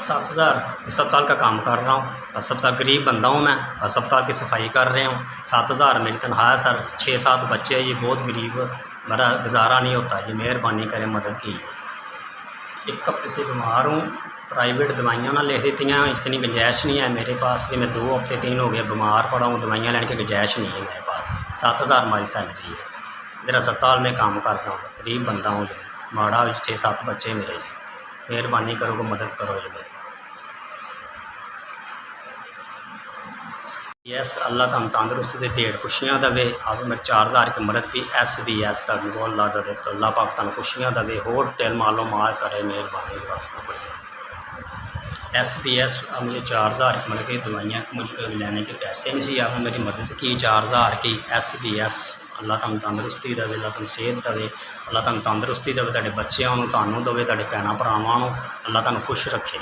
7,000 अस्पताल का काम कर रहा हूँ। अस्पताल गरीब बंदा हूँ मैं, अस्पताल की सफाई कर रहे हूँ। 7,000 मेरी तनख्वाह है सर। 6-7 बच्चे, ये बहुत गरीब, मेरा गुजारा नहीं होता। ये मेहरबानी करें, मदद की। एक हफ्ते से बीमार हूँ, प्राइवेट दवाइयाँ ना लिख देती हैं, इतनी गुंजाइश नहीं है मेरे पास कि मैं 2 हफ्ते 3 हो गए बीमार पड़ा हूँ, दवाइयाँ लेने की गुंजाइश नहीं है मेरे पास। 7,000 हमारी सैलरी है। इधर अस्पताल में काम करता हूँ, गरीब बंदा हूँ, माड़ा 6-7 बच्चे मेरे। मेहरबानी करो, मदद करो जी मेरी। यस, अल्लाह तुम तंदुरुस्ती दे ढेड़ खुशियाँ दवे। आप मेरे 4,000 की मदद की SBS तक अल्लाह दे, तो अल्लाह पाक तुम खुशियाँ दवे, होर टेल मालो मार करे, मेहरबानी। SBS अब मुझे 4,000 की मदद की, दवाइयाँ मुझे लेने के पैसे नहीं सी, आपने मेरी मदद की 4,000 की। SBS अल्लाह तुम तंदुरुस्ती दवे, अल्लाह तुम सेहत दवे, अल्लाह तुम तंदुरुस्ती दवे, तुहाडे बच्चों नूं, तुहानूं दवे, तुहाडे भैणां भरावां नूं अल्लाह तुहानूं खुश रखे।